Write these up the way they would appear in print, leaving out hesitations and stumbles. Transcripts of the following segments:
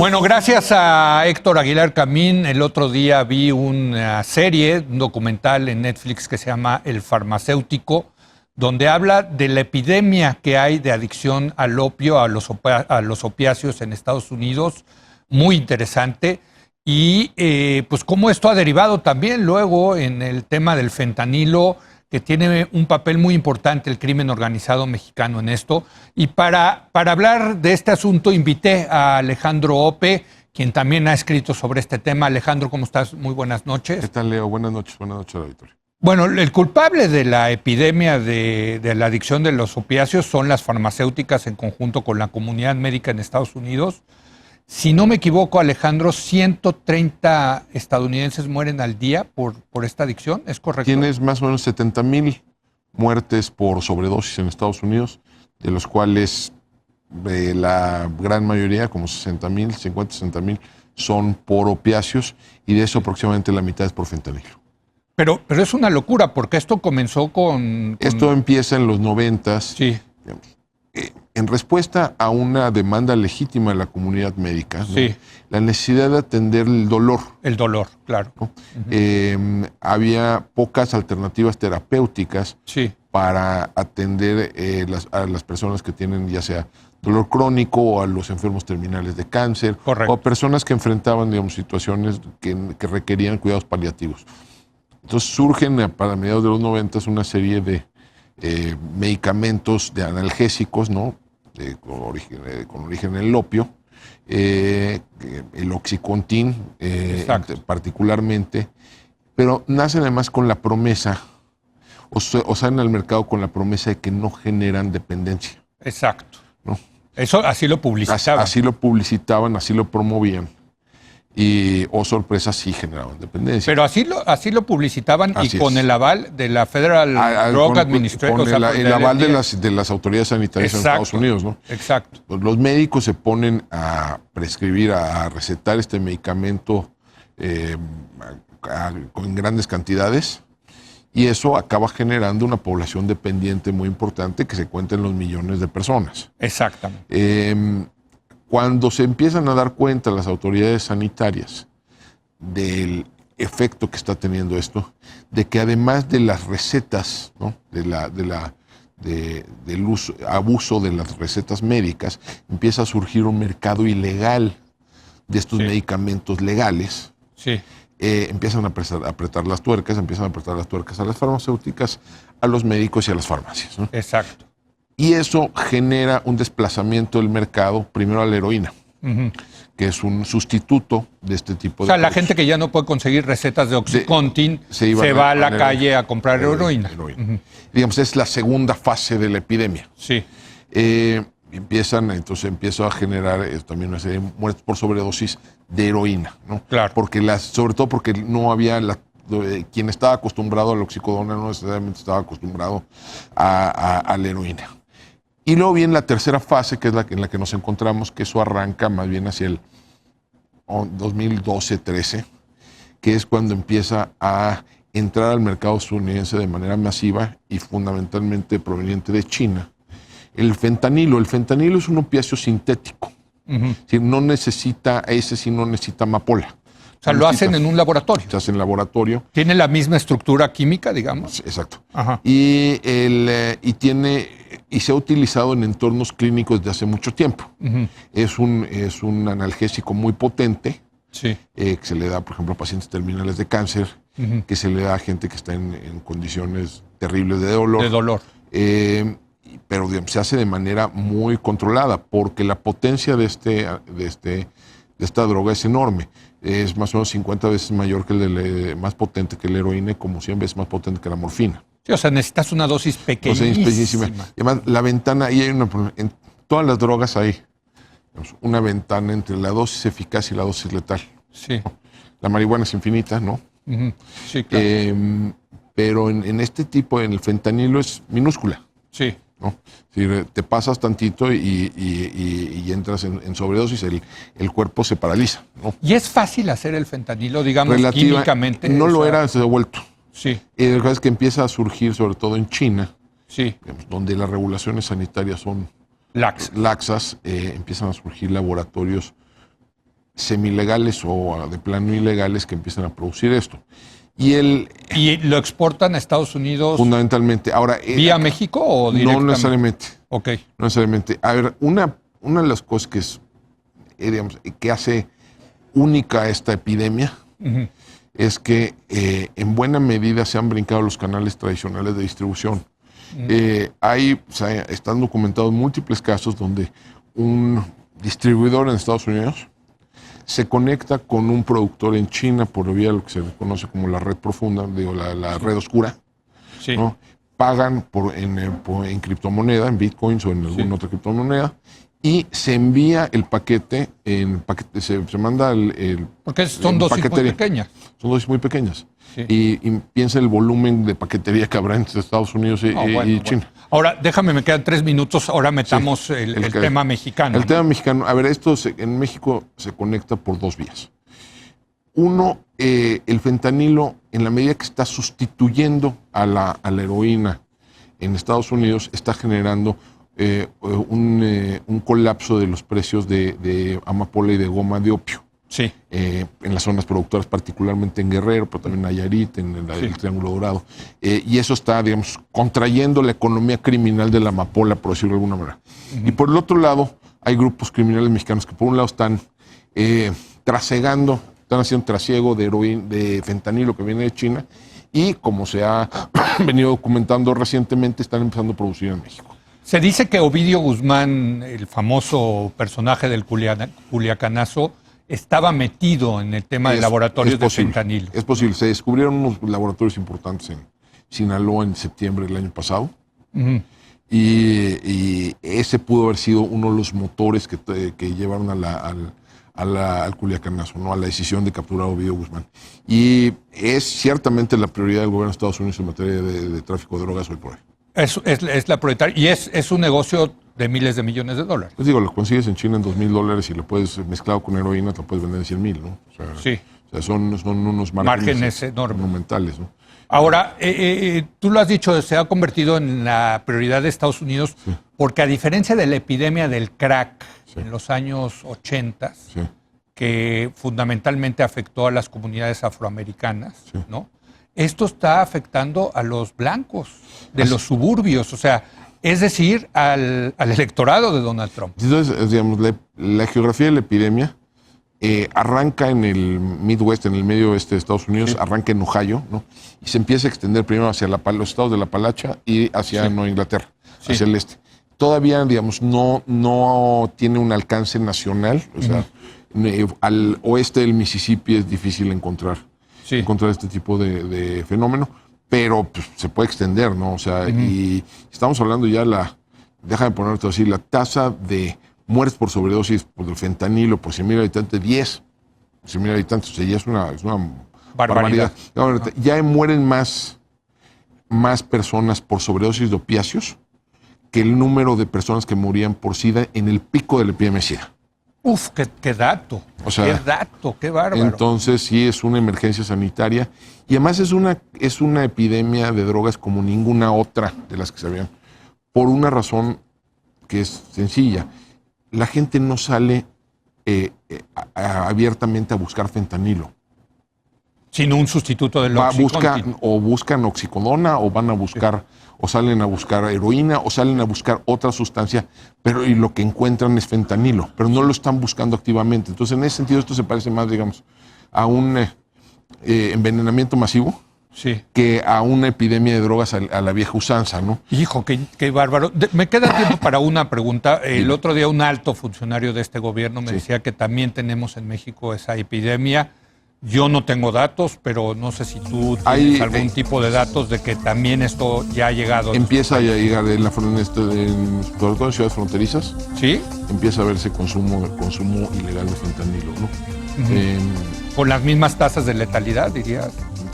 Bueno, gracias a Héctor Aguilar Camín, el otro día vi una serie, un documental en Netflix que se llama El Farmacéutico, donde habla de la epidemia que hay de adicción al opio, a los opiáceos en Estados Unidos. Muy interesante. Y pues cómo esto ha derivado también luego en el tema del fentanilo, que tiene un papel muy importante el crimen organizado mexicano en esto. Y para hablar de este asunto invité a Alejandro Ope, quien también ha escrito sobre este tema. Alejandro, ¿cómo estás? Muy buenas noches. ¿Qué tal, Leo? Buenas noches a la auditoría. Bueno, el culpable de la epidemia de la adicción de los opiáceos son las farmacéuticas en conjunto con la comunidad médica en Estados Unidos. Si no me equivoco, Alejandro, 130 estadounidenses mueren al día por esta adicción, ¿es correcto? Tienes más o menos 70,000 muertes por sobredosis en Estados Unidos, de los cuales la gran mayoría, como 60,000 son por opiáceos, y de eso aproximadamente la mitad es por fentanilo. Pero es una locura, porque esto comenzó con... Esto empieza en los 90s. Sí. Digamos, en respuesta a una demanda legítima de la comunidad médica, ¿no? Sí. La necesidad de atender el dolor. El dolor, claro. ¿No? Había pocas alternativas terapéuticas Sí. para atender a las personas que tienen ya sea dolor crónico o a los enfermos terminales de cáncer. Correcto. O a personas que enfrentaban, digamos, situaciones que requerían cuidados paliativos. Entonces surgen para mediados de los 90 una serie de medicamentos de analgésicos, ¿no? Con origen en el opio, el Oxycontin particularmente, pero nacen además con la promesa, o salen al mercado con la promesa de que no generan dependencia. Exacto. ¿No? Eso así lo publicitaban. Así lo publicitaban, así lo promovían. Y, sorpresa, sí generaban dependencia. Pero así lo publicitaban así y con el aval de la Federal Drug Administration. Con el aval de las autoridades sanitarias. Exacto, en Estados Unidos, ¿no? Exacto. Los médicos se ponen a prescribir, a recetar este medicamento en grandes cantidades, y eso acaba generando una población dependiente muy importante que se cuenta en los millones de personas. Exactamente. Cuando se empiezan a dar cuenta las autoridades sanitarias del efecto que está teniendo esto, de que además de las recetas, ¿no? del abuso de las recetas médicas, empieza a surgir un mercado ilegal de estos medicamentos legales. Sí. Empiezan a apretar las tuercas, a las farmacéuticas, a los médicos y a las farmacias, ¿no? Exacto. Y eso genera un desplazamiento del mercado, primero a la heroína, que es un sustituto de este tipo de... O sea, la gente que ya no puede conseguir recetas de Oxycontin se va a la calle a comprar heroína. Digamos, es la segunda fase de la epidemia. Sí. Empieza a generar también una serie de muertes por sobredosis de heroína, ¿no? Claro. Sobre todo porque no había quien estaba acostumbrado al oxicodona no necesariamente estaba acostumbrado a la heroína. Y luego viene la tercera fase, que es en la que nos encontramos, que eso arranca más bien hacia el 2012-13, que es cuando empieza a entrar al mercado estadounidense de manera masiva y fundamentalmente proveniente de China. El fentanilo es un opiáceo sintético. No necesita amapola. O sea, lo hacen en un laboratorio. Se hace en laboratorio. ¿Tiene la misma estructura química, digamos? Exacto. Ajá. Y se ha utilizado en entornos clínicos desde hace mucho tiempo. Es un analgésico muy potente, que se le da, por ejemplo, a pacientes terminales de cáncer, que se le da a gente que está en condiciones terribles de dolor. Pero digamos, se hace de manera muy controlada, porque la potencia de esta droga es enorme. Es más o menos 50 veces mayor que más potente que la heroína y como 100 veces más potente que la morfina. Sí, o sea, necesitas una dosis pequeñísima. Y además, la ventana, en todas las drogas hay, digamos, una ventana entre la dosis eficaz y la dosis letal. Sí. ¿No? La marihuana es infinita, ¿no? Sí, claro. Pero en este tipo, en el fentanilo, es minúscula. Sí. ¿No? Si te pasas tantito y entras en sobredosis, el cuerpo se paraliza, ¿no? ¿Y es fácil hacer el fentanilo, digamos, químicamente? No lo era, se ha vuelto. Sí. Y la verdad es que empieza a surgir, sobre todo en China, sí, digamos, donde las regulaciones sanitarias son laxas, empiezan a surgir laboratorios semilegales o de plano ilegales que empiezan a producir esto. ¿Y lo exportan a Estados Unidos? Fundamentalmente. Ahora, ¿vía México o directamente? No necesariamente. Ok. No necesariamente. A ver, una de las cosas que es, digamos, que hace única esta epidemia es que en buena medida se han brincado los canales tradicionales de distribución. Están documentados múltiples casos donde un distribuidor en Estados Unidos se conecta con un productor en China por vía de lo que se conoce como la red profunda, la red oscura, ¿no? Pagan en criptomoneda, en bitcoins o en alguna otra criptomoneda, y se envía el paquete, se manda porque son dosis muy pequeñas. Son dosis muy pequeñas. Sí. Y piensa el volumen de paquetería que habrá entre Estados Unidos y China. Bueno. Ahora, me quedan 3 minutos, ahora metamos el tema mexicano. El tema mexicano, a ver, en México se conecta por 2 vías. Uno, el fentanilo, en la medida que está sustituyendo a la heroína en Estados Unidos, está generando un colapso de los precios de amapola y de goma de opio. Sí. En las zonas productoras, particularmente en Guerrero, pero también en Nayarit, en el Triángulo Dorado. Y eso está, digamos, contrayendo la economía criminal de la amapola, por decirlo de alguna manera. Y por el otro lado, hay grupos criminales mexicanos que por un lado están están haciendo trasiego de fentanilo que viene de China, y como se ha venido documentando recientemente, están empezando a producir en México. Se dice que Ovidio Guzmán, el famoso personaje del Culiacanazo, estaba metido en el tema de laboratorios de fentanilo. Es posible. Se descubrieron unos laboratorios importantes en Sinaloa en septiembre del año pasado. Y ese pudo haber sido uno de los motores que llevaron al Culiacanazo, ¿no? A la decisión de capturar a Ovidio Guzmán. Y es ciertamente la prioridad del gobierno de Estados Unidos en materia de tráfico de drogas hoy por hoy. Es la prioritaria. Y es un negocio de miles de millones de dólares. Les digo, lo consigues en China en $2,000 y lo puedes mezclado con heroína, te lo puedes vender en 100,000, ¿no? O sea, son unos márgenes enormes, monumentales, ¿no? Ahora, tú lo has dicho, se ha convertido en la prioridad de Estados Unidos, porque a diferencia de la epidemia del crack en los años 80, que fundamentalmente afectó a las comunidades afroamericanas, ¿no? Esto está afectando a los blancos de los suburbios, o sea, es decir, al electorado de Donald Trump. Entonces, digamos, la geografía de la epidemia arranca en el Midwest, en el medio oeste de Estados Unidos, arranca en Ohio, ¿no? Y se empieza a extender primero hacia los estados de la Apalacha y hacia Nueva Inglaterra, hacia el este. Todavía, digamos, no tiene un alcance nacional, o sea, al oeste del Mississippi es difícil encontrar este tipo de fenómeno, pero pues, se puede extender, ¿no? O sea, y estamos hablando ya déjame ponerte así, la tasa de muertes por sobredosis por el fentanilo por 100,000 habitantes, 100,000 habitantes, o sea, ya es una barbaridad. Ya mueren más personas por sobredosis de opiáceos que el número de personas que morían por SIDA en el pico de la epidemia de SIDA. Uf, qué dato, qué bárbaro. Entonces sí es una emergencia sanitaria y además es una epidemia de drogas como ninguna otra de las que se habían, por una razón que es sencilla. La gente no sale abiertamente a buscar fentanilo. Sino un sustituto del Oxycontin. Buscan oxicodona, o van a buscar, o salen a buscar heroína, o salen a buscar otra sustancia, y lo que encuentran es fentanilo, pero no lo están buscando activamente. Entonces, en ese sentido, esto se parece más, digamos, a un envenenamiento masivo que a una epidemia de drogas a la vieja usanza, ¿no? Hijo, qué bárbaro. Me queda tiempo para una pregunta. El otro día un alto funcionario de este gobierno me decía que también tenemos en México esa epidemia. Yo no tengo datos, pero no sé si tú tienes algún tipo de datos de que también esto ya ha llegado. Empieza a llegar sobre todo en ciudades fronterizas. ¿Sí? Empieza a verse consumo ilegal de fentanilo, ¿no? Con las mismas tasas de letalidad, dirías.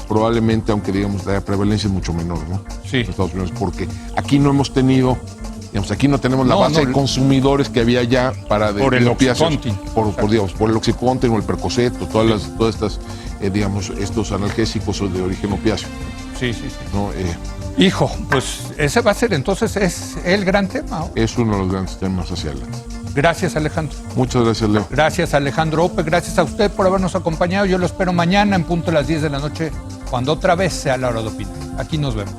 Probablemente, aunque digamos la prevalencia es mucho menor, ¿no? Sí. En Estados Unidos, porque aquí no hemos tenido... Digamos, aquí no tenemos la base de consumidores que había ya para por el Oxycontin. Por el Oxycontin o el Percocet o todas estas, digamos, estos analgésicos de origen opiáceo. Sí. ¿No? Hijo, pues ese va a ser entonces es el gran tema, ¿no? Es uno de los grandes temas hacia adelante. Gracias, Alejandro. Muchas gracias, Leo. Gracias, Alejandro Ope. Gracias a usted por habernos acompañado. Yo lo espero mañana en punto de las 10 de la noche, cuando otra vez sea la hora de opinar. Aquí nos vemos.